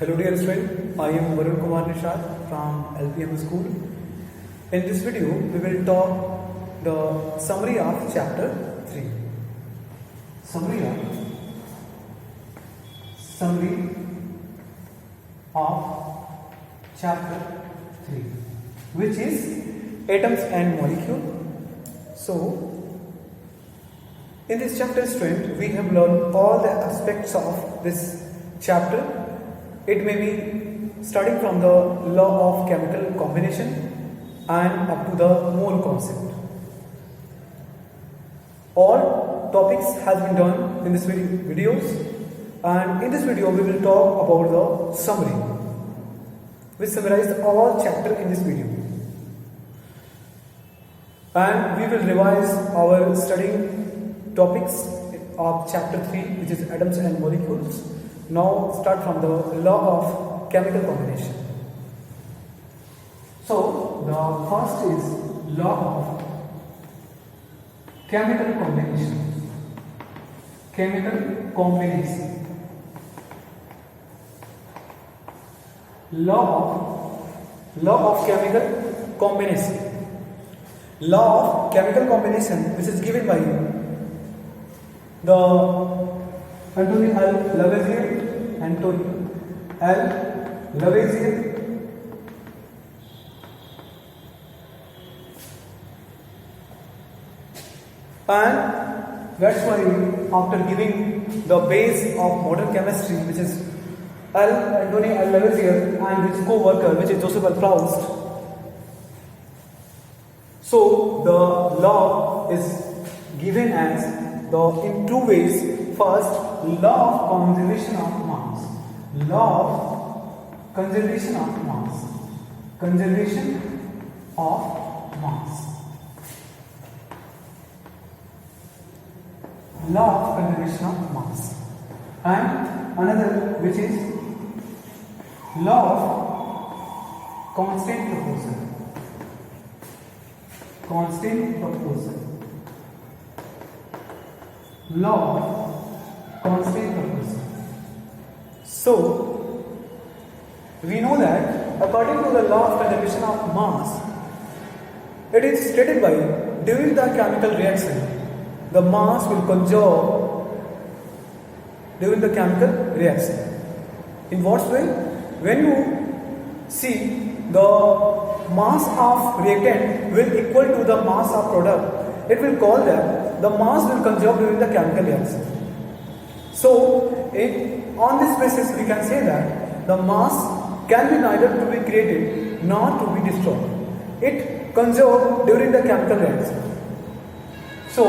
Hello dear student, I am Varun Kumar Nishad from LPM school. In this video, we will talk the summary of chapter 3. Summary of chapter 3, which is atoms and molecule. So, in this chapter, student, we have learned all the aspects of this chapter. It may be starting from the law of chemical combination and up to the mole concept. All topics has been done in this videos, and in this video we will talk about the summary, which summarizes all chapter in this video. And we will revise our studying topics of chapter 3, which is atoms and molecules. Now start from the law of chemical combination. So the first is law of chemical combination. Chemical combination. Law of chemical combination. Law of chemical combination, which is given by the Anthony L. Lavoisier, Anthony L. Lavoisier, and that's why after giving the base of modern chemistry, which is Anthony L. Lavoisier and his co-worker, which is Joseph L. Proust, so the law is given as in two ways. First, law of conservation of mass. Law of conservation of mass. Conservation of mass. Law of conservation of mass. And another, which is law of constant proportion. Constant proportion. Law of constant proportion. So, we know that according to the law of conservation of mass, it is stated by during the chemical reaction, the mass will conserve during the chemical reaction. In what way? When you see the mass of reactant will equal to the mass of product, it will call that the mass will conserve during the chemical reaction. So, on this basis, we can say that the mass can be neither to be created nor to be destroyed. It conserves during the chemical reaction. So,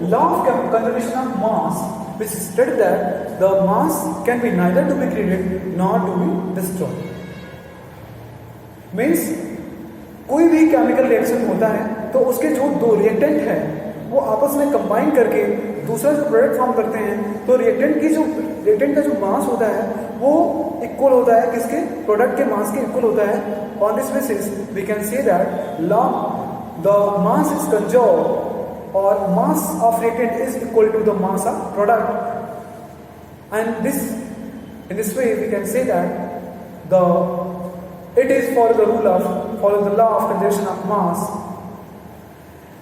law of conservation of mass, which states that the mass can be neither to be created nor to be destroyed. Means, कोई भी chemical reaction होता है तो उसके जो दो reactant है वो आपस में कंबाइन करके दूसरा जो प्रोडक्ट फॉर्म करते हैं, तो रिएक्टेंट का जो मास होता है वो इक्वल होता है किसके, प्रोडक्ट के मास के इक्वल होता है. On this basis we can say that the mass is conserve और mass of reactant is equal to the mass of product, and this in this way we can say that it is follow the law of conservation of mass,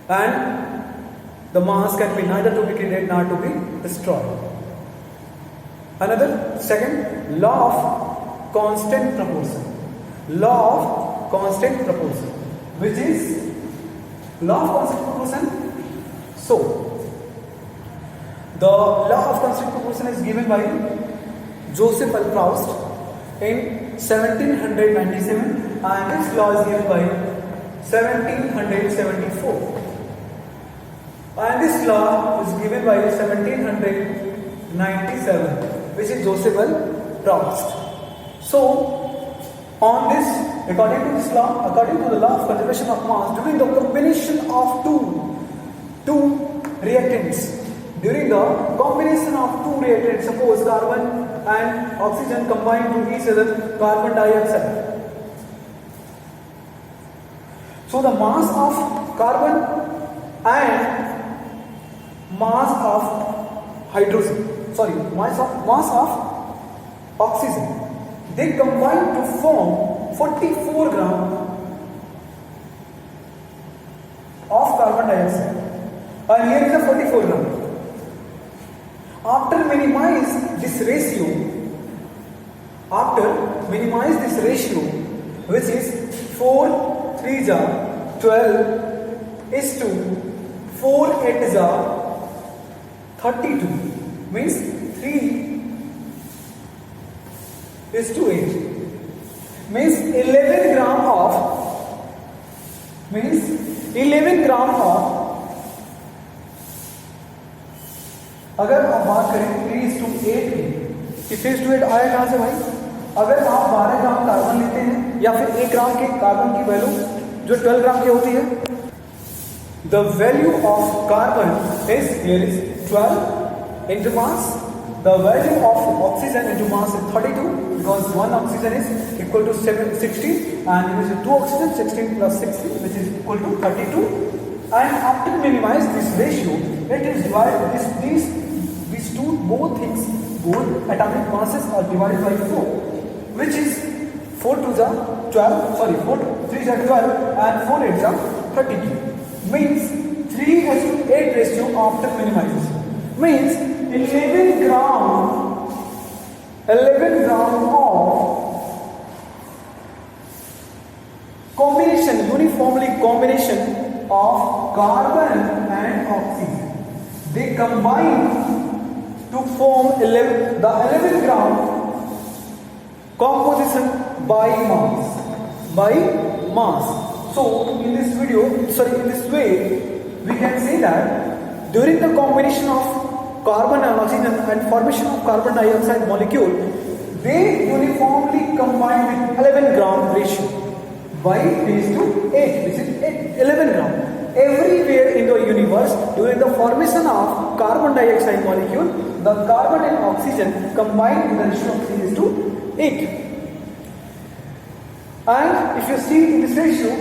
and the mass can be neither to be created nor to be destroyed. Another second, law of constant proportion. Law of constant proportion, which is law of constant proportion. So, the law of constant proportion is given by Joseph L. Proust in 1797, and this law is given by 1774, and this law is given by 1797, which is Joseph L. Proust. So, on this, according to this law, according to the law of conservation of mass, during the combination of two reactants, during the combination of two reactants, suppose carbon and oxygen combine to each other carbon dioxide. So the mass of carbon and mass of hydrogen, mass of oxygen, they combine to form 44 gram of carbon dioxide, and here is a 44 gram. After minimize this ratio, which is 4 3 jar 12 is to 4 8 jar 32, means 3 is to 8, means 11 gram of अगर आप बात करें 3:8 की, 3:8 आया कहां से भाई? अगर आप 12 ग्राम कार्बन लेते हैं या फिर 1 ग्राम के कार्बन की वैल्यू जो 12 ग्राम की होती है, the value of carbon is here is 12 into mass. The value of oxygen into mass is 32 because 1 oxygen is equal to 16 and it is 2 oxygen, 16 plus 16 which is equal to 32. And after minimize this ratio, it is divided, these two both atomic masses are divided by 4, which is 4 2 are 12, sorry 4 3 are 12 and 4 8 are 32, means 3:8 ratio after minimization, means 11 gram of uniformly combination of carbon and oxygen, they combine to form the 11 gram composition by mass. So in this way we can say that during the combination of carbon and oxygen and formation of carbon dioxide molecule, they uniformly combine with 11 gram ratio by raised to 8, which is 11 gram. Everywhere in the universe, during the formation of carbon dioxide molecule, the carbon and oxygen combine with the ratio of 3:8. And if you see in this ratio,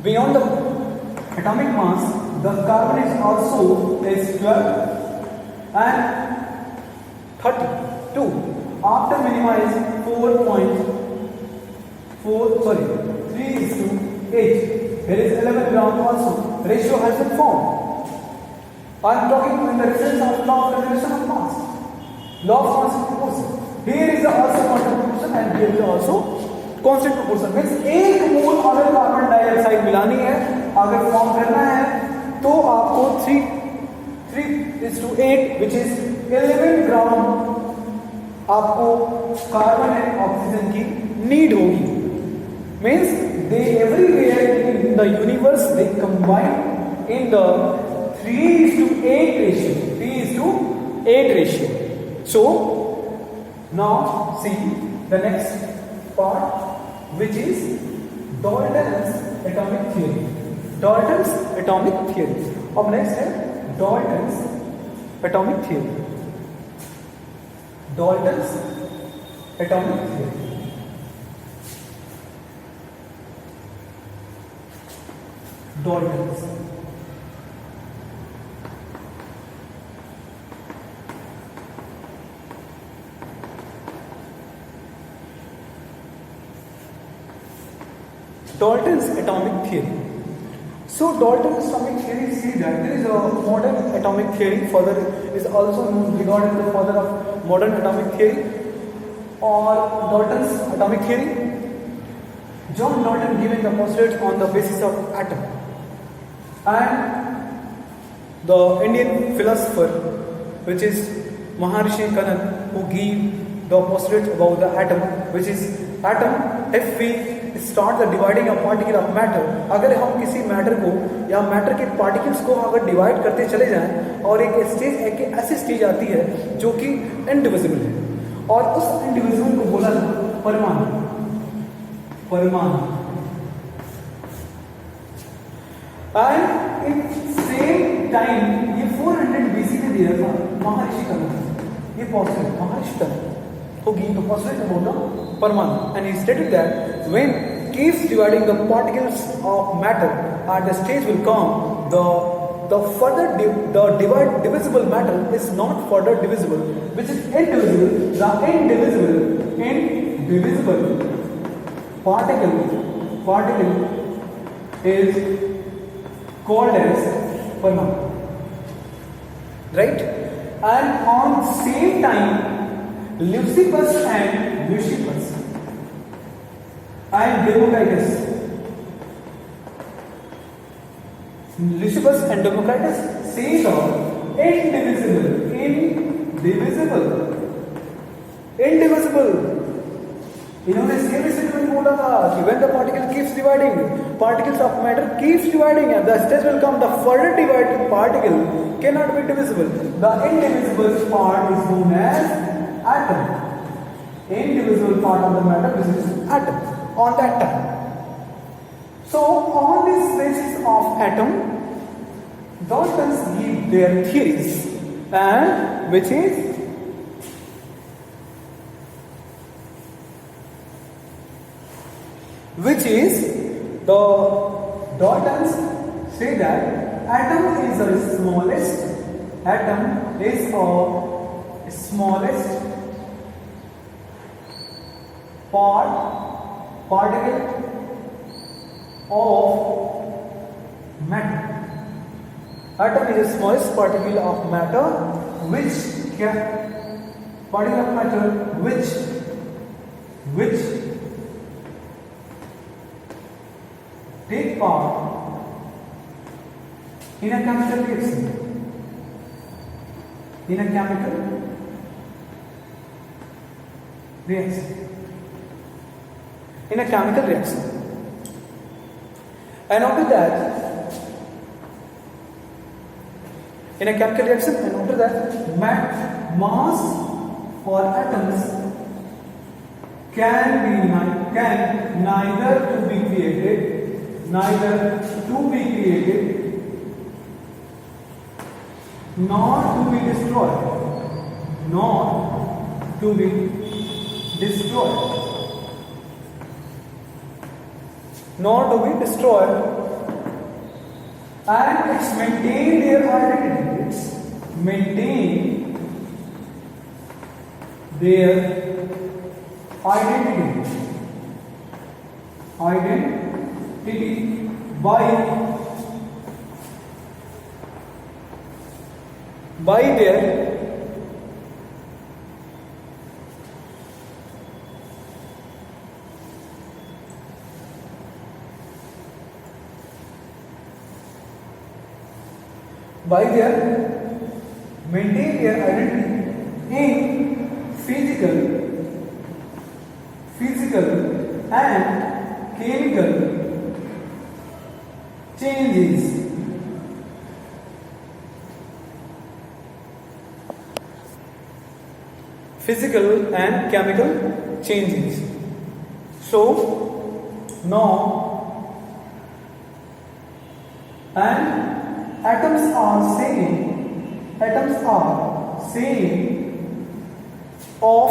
beyond the atomic mass, the carbon is also 12 and 32. After minimizing 3:8, there is 11 gram also. Ratio has been formed. I am talking in the sense of law of conservation of mass. Law of constant proportion. Here is also constant proportion and here is also constant proportion. Means 1 मोल अगर carbon dioxide मिलानी है, अगर form करना है, तो आपको 3:8 which is 11 ग्राम आपको carbon and oxygen की need होगी. Means they everywhere in the universe they combine in the 3:8 ratio. So now see the next part, which is Dalton's atomic theory. अब next है Dalton's atomic theory. Dalton's atomic theory. Dalton's. Dalton's atomic theory. So Dalton's atomic theory see that there is a modern atomic theory, further is also regarded the father of modern atomic theory or Dalton's atomic theory. John Dalton giving the postulates on the basis of atom, and the Indian philosopher which is Maharishi Kannan who give the postulates about the atom, which is atom. If we start the dividing a particle of matter, अगर हम किसी matter को या matter के particles को अगर divide करते चले जाएं और एक ऐसी स्टेज आती है जो कि इनडिविजिबल है, और उस इनडिविजिबल को बोला परमाणु. एंड इन सेम टाइम ये 400 BC में दिया था महर्षि कनन, ये postulate Maharshi Kanan who gave the postulate about the Parmanu, and he stated that when keeps dividing the particles of matter, at the stage will come the divisible matter is not further divisible, which is indivisible. The indivisible particle is called as permanent, right? And on same time, Leucippus and Democritus. Leucippus and Democritus say the indivisible. इन्होंने same statement बोला था कि when the particle keeps dividing, particles of matter keeps dividing, and the stage will come, the further divided particle cannot be divisible. The indivisible part is known as atom. Indivisible part of the matter is atom on that time. So on this basis of atom, Daltons give their theories, and which is the Daltons say that atom is the smallest particle of matter. Atom is the smallest particle of matter which take part in a chemical reaction. In a chemical reaction. And after that, mass or atoms can neither to be created nor to be destroyed. And it's maintain their identity. By their maintain their identity in physical and chemical changes. So now, and atoms are saying of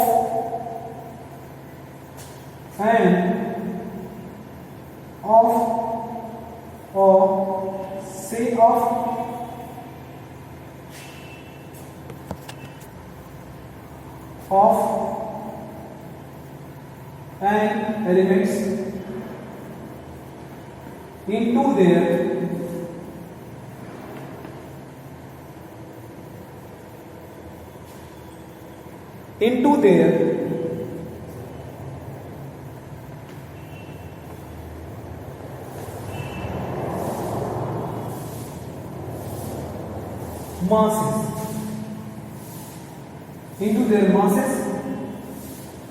and elements into their masses,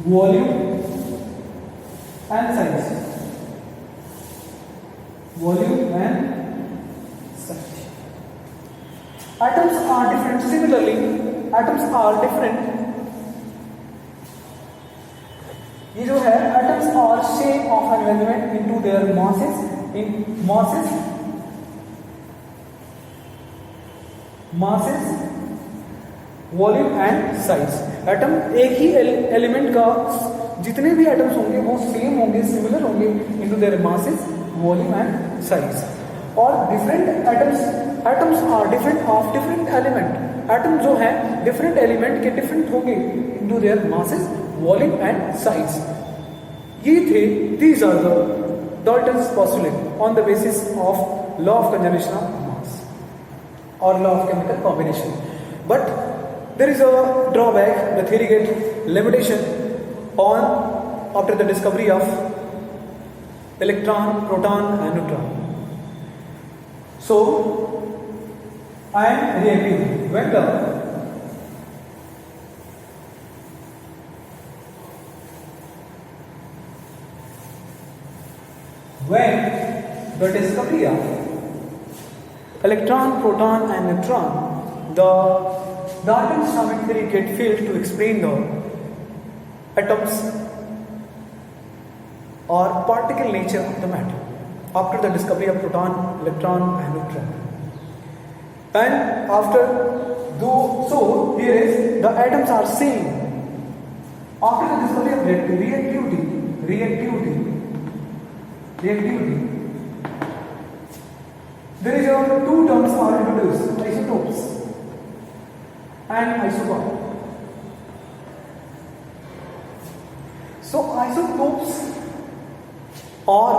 volume and size. Atoms are different. Similarly, atoms are different. ये जो है atoms are shape of an element into their masses, volume and size. Atom एक ही element का जितने भी atoms होंगे वो same होंगे, सिमिलर होंगे into their masses, volume and size. और different atoms atoms are different of different element. Atom जो है डिफरेंट एलिमेंट के डिफरेंट होंगे into their masses, volume and size. ये थे, these are the Dalton's postulate on the basis of law of conservation of mass or law of chemical combination. But there is a drawback. The theory gets limitation on after the discovery of electron, proton and neutron. So I am reacting when the discovery of electron, proton and neutron, the Dalton's atomic theory get failed to explain the atoms or particle nature of the matter after the discovery of proton, electron and neutron. And after so here is the atoms are same. After the discovery of reactivity, there is two terms are introduced, isotopes and isobar. So isotopes, or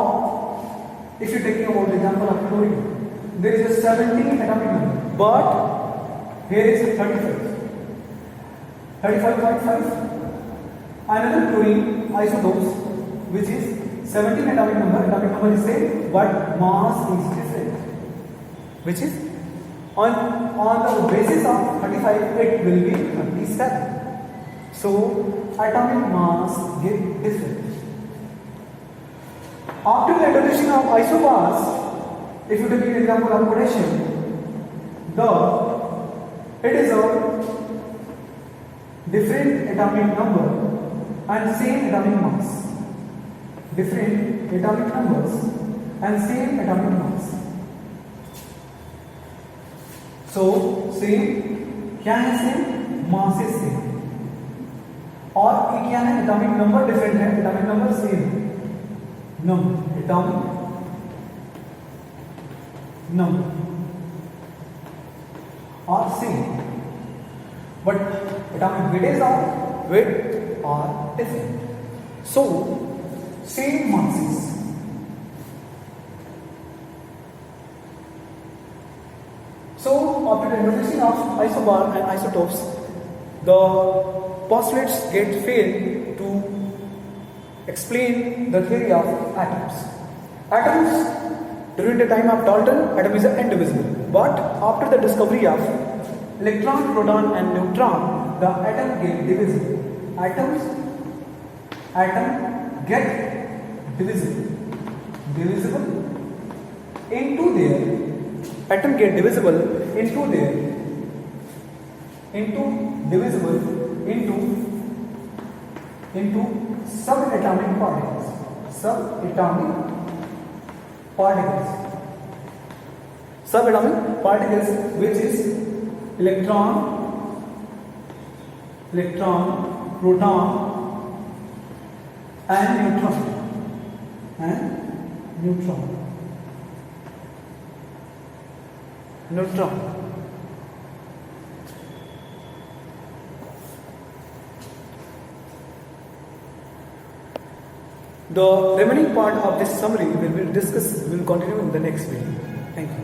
if you take about the example of chlorine, there is a 17 atomic number, but here is 35.5. Another chlorine isotopes which is 17 atomic number is same, but mass is different, which is on the basis of 35 it will be 37. So atomic mass get different. After the introduction of isobars, if you take the example of potassium, it is a different atomic number and same atomic mass. Different atomic numbers and same atomic mass. So same क्या है, same mass is same, और ये क्या है, atomic number different है, atomic number same, atomic number और same, but atomic weights are different. So same masses. So after the introduction of isobar and isotopes, the postulates get failed to explain the theory of atoms. Atoms, during the time of Dalton, atom is indivisible. But after the discovery of electron, proton and neutron, the atom get divisible. Atom get divisible into their atom get divisible into their into subatomic particles which is electron, proton and neutron. The remaining part of this summary will continue in the next video. Thank you.